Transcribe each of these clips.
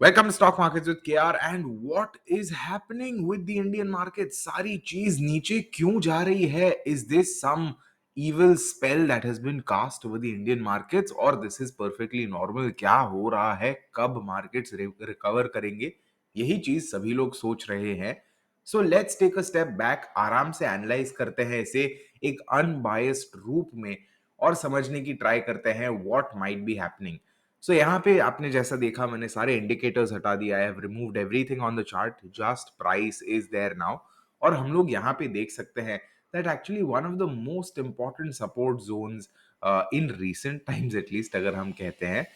Welcome to stock markets with KR and what is happening with the Indian market. सारी चीज नीचे क्यों जा रही है? Is this some evil spell that has been cast over the Indian markets or this is perfectly normal? क्या हो रहा है? कब मार्केट्स रिकवर करेंगे? यही चीज सभी लोग सोच रहे हैं। So let's take a step back, आराम से एनालाइज करते हैं इसे एक अनबायस्ड रूप में और समझने की ट्राई करते हैं व्हाट माइट बी हैपनिंग। सो यहाँ पे आपने जैसा देखा, मैंने सारे इंडिकेटर्स हटा दिया, I have removed everything on the chart, just price is there now. और हम लोग यहाँ पे देख सकते हैं that actually one of the most important support zones in recent times at least अगर हम कहते हैं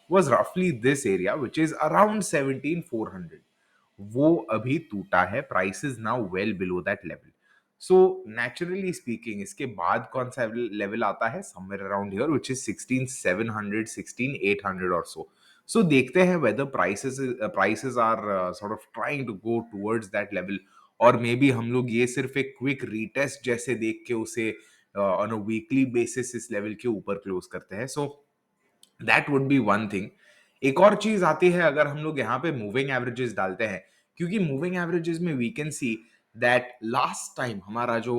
was roughly this area which is around 17400। वो अभी टूटा है, price is now well below that level. So naturally speaking इसके बाद कौन सा लेवल आता है? Somewhere around here which is 16700 16800 और सो देखते हैं whether prices are sort of trying to go towards that level, और मे बी हम लोग ये सिर्फ एक क्विक रीटेस्ट जैसे देख के उसे ऑन अ वीकली बेसिस इस लेवल के ऊपर क्लोज करते हैं। So that would be one thing. एक और चीज आती है अगर हम लोग यहाँ पे मूविंग एवरेजेस डालते हैं, क्योंकि मूविंग एवरेजेस में we can see that last time हमारा जो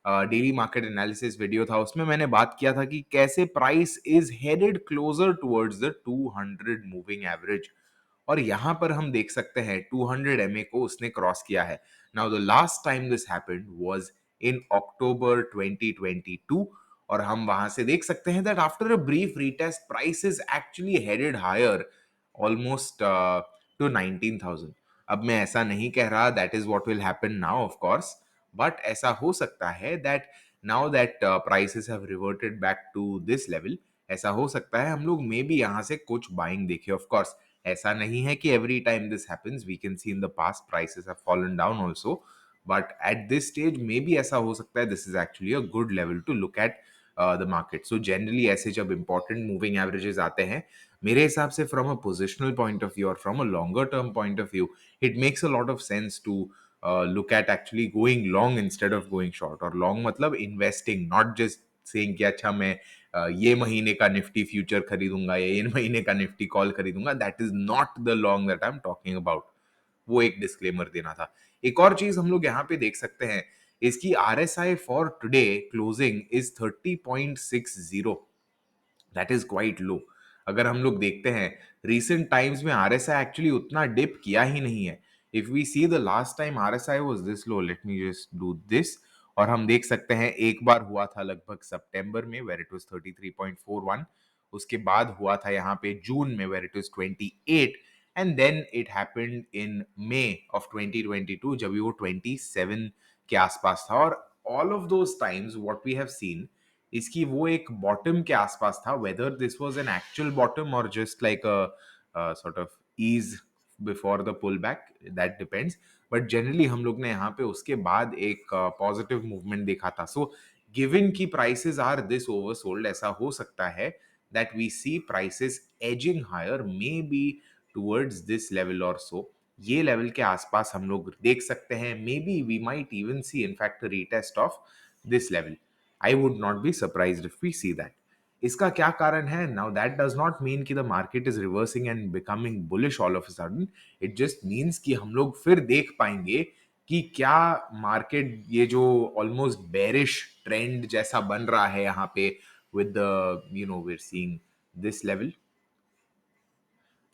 डेली मार्केट एनालिसिस वीडियो था उसमें मैंने बात किया था कि कैसे price is headed closure towards the 200 moving average, और यहां पर हम देख सकते हैं 200 एमए को उसने क्रॉस किया है। Now the last time this happened was in October 2022, और हम वहां से देख सकते हैं that after a brief retest price is actually headed higher almost to 19,000। अब मैं ऐसा नहीं कह रहा that is what will happen now of course, but ऐसा हो सकता है that now that prices have reverted back to this level, ऐसा हो सकता है हम लोग मे बी यहाँ से कुछ बाइंग देखें। ऑफ कोर्स ऐसा नहीं है कि every time this happens, we can see in the past prices have fallen down also, but at this stage maybe ऐसा हो सकता है this is actually a good level to look at the market. So generally ऐसे जब important moving averages आते हैं, मेरे हिसाब से from a positional point of view और from a longer term point of view, it makes a lot of sense to look at actually going long instead of going short। और long मतलब investing, not just saying कि अच्छा मैं ये महीने का Nifty future खरीदूंगा या ये महीने का निफ्टी कॉल खरीदूंगा, that is not the long that I am talking about. वो एक डिस्क्लेमर देना था। एक और चीज हम लोग यहाँ पे देख सकते हैं, इसकी RSI for today closing is 30.60, that is quite low. अगर हम लोग देखते हैं रिसेंट टाइम्स में RSI एक्चुअली उतना डिप किया ही नहीं है। If we see the last time RSI was this low, let me just do this, और हम देख सकते हैं एक बार हुआ था लगभग सितंबर में वेयर इट वाज 33.41, उसके बाद हुआ था यहाँ पे जून में where it was 28, and then it happened in May of 2022 जब भी वो 27 के आसपास था। और all of those times what we have seen, इसकी वो एक बॉटम के आसपास था, whether this was an actual bottom और just like a sort of ease before the pull back, that depends. But generally हम लोग ने यहाँ पे उसके बाद एक पॉजिटिव मूवमेंट देखा था। सो गिवन की प्राइसेस आर दिस ओवरसोल्ड, ऐसा हो सकता है that we see prices edging higher maybe towards this level और सो। ये लेवल के आसपास हम लोग देख सकते हैं, maybe we might even see in fact retest of this level. I would not be surprised if we see that। इसका क्या कारण है? Now that does not mean कि the market is reversing and becoming bullish all of a sudden. It just means कि हम लोग फिर देख पाएंगे कि क्या मार्केट ये जो ऑलमोस्ट बेरिश ट्रेंड जैसा बन रहा है यहाँ पे with the we are seeing this level,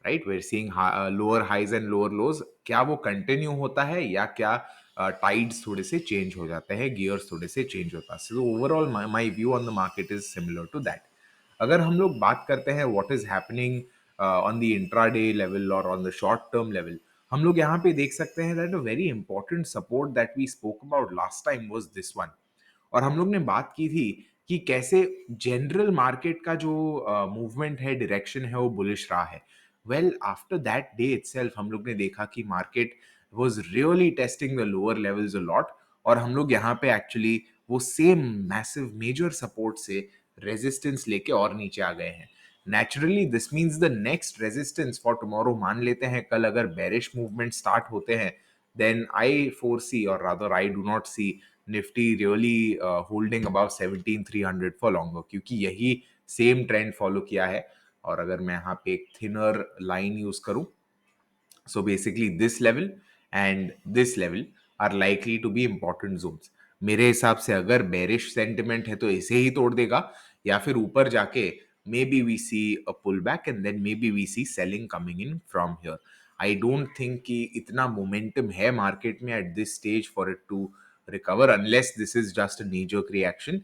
right, we are seeing lower highs and lower lows, क्या वो कंटिन्यू होता है या क्या टाइड्स थोड़े से चेंज हो जाते हैं, गियर्स थोड़े से चेंज होता है। So overall my view on the market is similar to that. अगर हम लोग बात करते हैं what is happening on the intraday level और on the short term level, हम लोग यहाँ पे देख सकते हैं that a very important support that we spoke about last time was this one. और हम लोग ने बात की थी कि कैसे जनरल मार्केट का जो मूवमेंट है, डायरेक्शन है, वो बुलिश रहा है। Well after that day itself हम लोग ने देखा कि market was really testing the lower levels a lot, और हम लोग यहाँ पे एक्चुअली वो सेम मैसिव मेजर सपोर्ट से रेजिस्टेंस लेके और नीचे आ गए हैं। Naturally this means the next resistance for tomorrow, मान लेते हैं कल अगर बेरिश मूवमेंट स्टार्ट होते हैं, then I foresee, or rather I do not see Nifty really holding above 17,300 for longer, क्योंकि यही सेम ट्रेंड फॉलो किया है। और अगर मैं यहाँ पे एक थिनर लाइन यूज करूं, So basically this level and this level are likely to be important zones. मेरे हिसाब से अगर बेरिश सेंटिमेंट है तो इसे ही तोड़ देगा, या फिर ऊपर जाके maybe we see a pullback and then maybe we see selling coming in from here. I don't think कि इतना मोमेंटम है मार्केट में at this stage for it to recover, unless this is just a knee jerk reaction,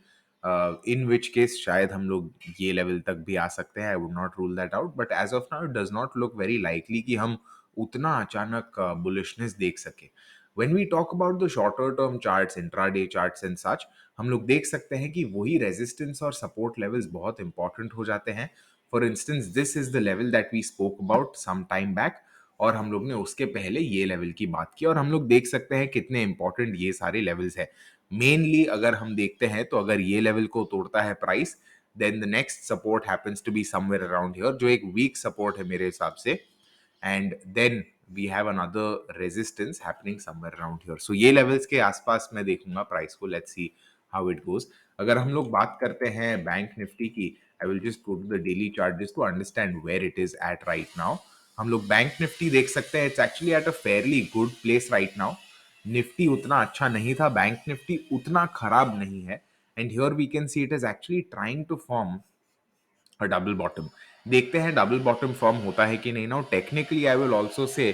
in which case शायद हम लोग ये level तक भी आ सकते हैं. I would not rule that out, but as of now it does not look very likely कि हम उतना अचानक बुलिशनेस देख सके. When we talk about the shorter term charts, intraday charts and such, हम लोग देख सकते हैं कि वही रेजिस्टेंस और सपोर्ट लेवल्स बहुत इंपॉर्टेंट हो जाते हैं. For instance this is the level that we spoke about some time back, और हम लोग ने उसके पहले ये लेवल की बात की, और हम लोग देख सकते हैं कितने इंपॉर्टेंट ये सारे लेवल्स है. मेनली अगर हम देखते हैं तो अगर ये लेवल को तोड़ता है price, then the next support happens to be somewhere around here, जो एक वीक सपोर्ट है मेरे हिसाब से, and then we have another resistance happening somewhere around here. So ये levels के आसपास मैं देखूंगा प्राइस को. let's see how it goes. अगर हम लोग बात करते हैं बैंक निफ्टी की, I will just go to the daily chart just to understand where it is at right now. हम लोग बैंक निफ्टी देख सकते हैं, it's actually at a fairly good place right now. Nifty उतना अच्छा नहीं था, बैंक निफ्टी उतना खराब नहीं है, and here we can see it is actually trying to form double bottom. देखते हैं डबल बॉटम फॉर्म होता है कि नहीं. Now technically I will also say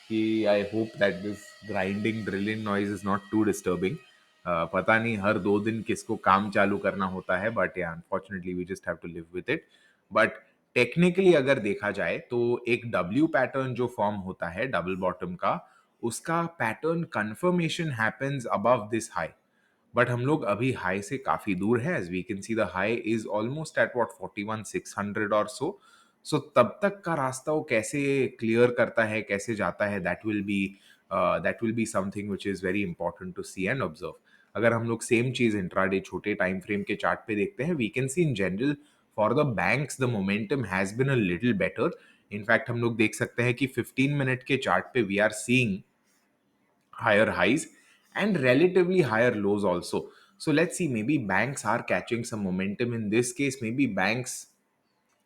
कि I hope that this grinding drilling noise is not too disturbing. पता नहीं हर 2 दिन किसको काम चालू करना होता है, बट या unfortunately we just have to live with it. But technically अगर देखा जाए तो एक डब्ल्यू पैटर्न जो फॉर्म होता है डबल बॉटम का, उसका pattern confirmation happens above this high. But हम लोग अभी हाई से काफी दूर है. As we can see the high is almost at what 41,600 और सो. सो तब तक का रास्ता वो कैसे क्लियर करता है, कैसे जाता है, that will be something which is very important to see and observe. अगर हम लोग सेम चीज इंट्राडे छोटे टाइम फ्रेम के चार्ट पे देखते हैं, we can see in general for the banks the momentum has been a little better. In fact हम लोग देख सकते हैं कि 15 मिनट के चार्ट पे we are seeing higher highs and relatively higher lows also. So let's see, maybe banks are catching some momentum in this case. Maybe banks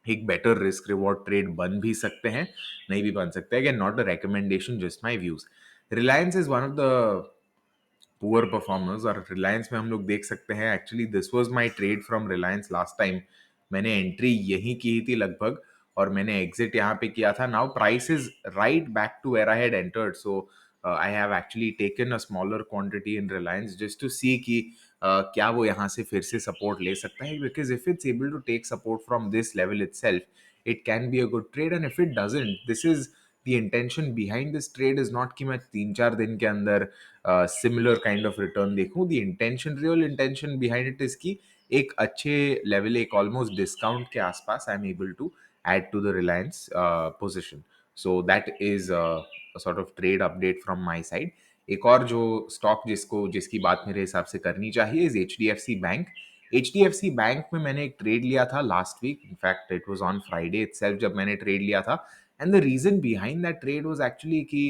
एक better risk reward trade बन भी सकते हैं, नहीं भी बन सकते. Again not a recommendation, just my views. Reliance is one of the poor performers, और रिलायंस में हम लोग देख सकते हैं actually this was my trade from Reliance last time. मैंने एंट्री यहीं की थी लगभग, और मैंने एग्जिट यहाँ पे किया था. Now price is right back to where I had entered, so I have actually taken a smaller quantity in Reliance just to see कि क्या वो यहाँ से फिर से सपोर्ट ले सकता है. Because if it's able to take support from this level itself, it can be a good trade. And if it doesn't, this is the intention behind this trade is not कि मैं 3-4 दिन के अंदर similar kind of return देखूं. The intention, real intention behind it is कि एक अच्छे level, एक ऑलमोस्ट डिस्काउंट के आसपास I am able to add to the Reliance position. So that is a sort of trade update from my side. एक और जो स्टॉक जिसकी बात मेरे हिसाब से करनी चाहिए is HDFC bank. HDFC bank में मैंने एक ट्रेड लिया था last week. In fact it was on Friday itself जब मैंने ट्रेड लिया था. And the reason behind that trade was actually कि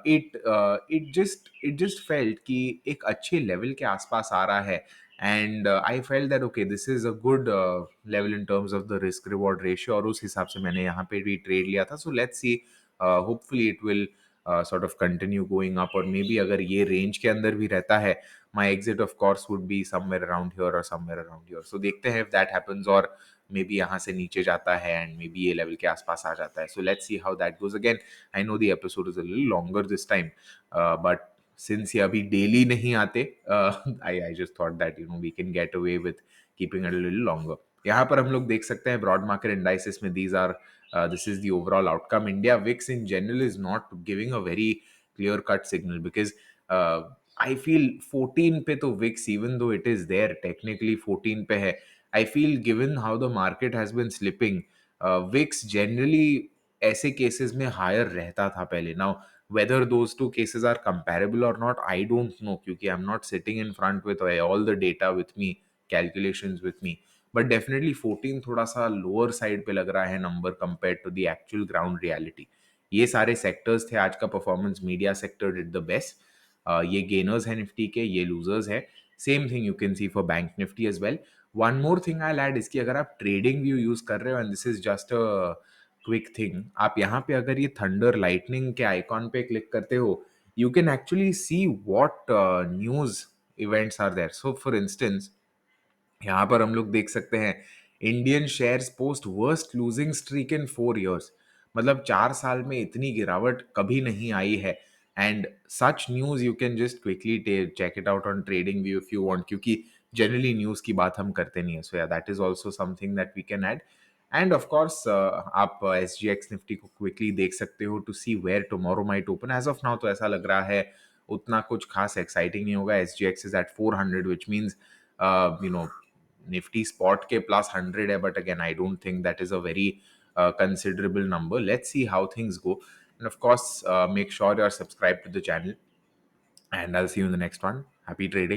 इट जस्ट फेल्ट कि एक अच्छे लेवल के आसपास आ रहा है. And I felt that okay this is a good level in terms of the risk reward ratio, और उस हिसाब से मैंने यहाँ पे भी ट्रेड लिया था. So let's see, hopefully it will sort of continue going up, और मे बी अगर ये रेंज के अंदर भी रहता है, my exit of course would be somewhere around here or somewhere around here. So देखते हैं if that happens, और मे बी यहाँ से नीचे जाता है एंड मे बी ये लेवल के आसपास आ जाता है. So let's see how that goes. Again, I know the episode is a little longer this time, but since ये अभी डेली नहीं आते, I just thought that we can get away with keeping it a little longer. यहाँ पर हम लोग देख सकते हैं ब्रॉड मार्केट इंडाइसेस में this is the overall outcome. India VIX in general is not giving a very clear cut signal, because I feel 14 पे तो VIX, even though it is there technically 14 पे है, I feel given how the market has been slipping, VIX generally ऐसे cases में higher रहता था पहले. Now whether those two cases are comparable or not, I don't know, क्योंकि I'm not sitting in front with all the data with me, calculations with me. But definitely 14 थोड़ा सा lower side पे लग रहा है number compare to the actual ground reality. ये सारे sectors थे आज का performance. Media sector did the best. ये गेनर्स है निफ्टी के, ये लूजर्स है. Same thing you can see for bank Nifty as well. One more thing I add, इसकी अगर आप ट्रेडिंग व्यू यूज कर रहे हो, and this is just quick thing, आप यहाँ पे अगर ये थंडर लाइटनिंग के आइकॉन पे क्लिक करते हो, you can actually see what news events are there. So for instance यहाँ पर हम लोग देख सकते हैं, Indian shares post worst losing streak in 4 years। मतलब 4 साल में इतनी गिरावट कभी नहीं आई है। And such news you can just quickly check it out on TradingView if you want, क्योंकि जनरली न्यूज की बात हम करते नहीं है। सो या that is also something that we can add. And of course आप एस जी एक्स निफ्टी को क्विकली देख सकते हो to see where tomorrow might open. As of now तो ऐसा लग रहा है उतना कुछ खास एक्साइटिंग नहीं होगा। S G X is at 400, which means you know Nifty spot के plus 100 है, but again I don't think that is a very considerable number. Let's see how things go, and of course make sure you are subscribed to the channel, and I'll see you in the next one. Happy trading.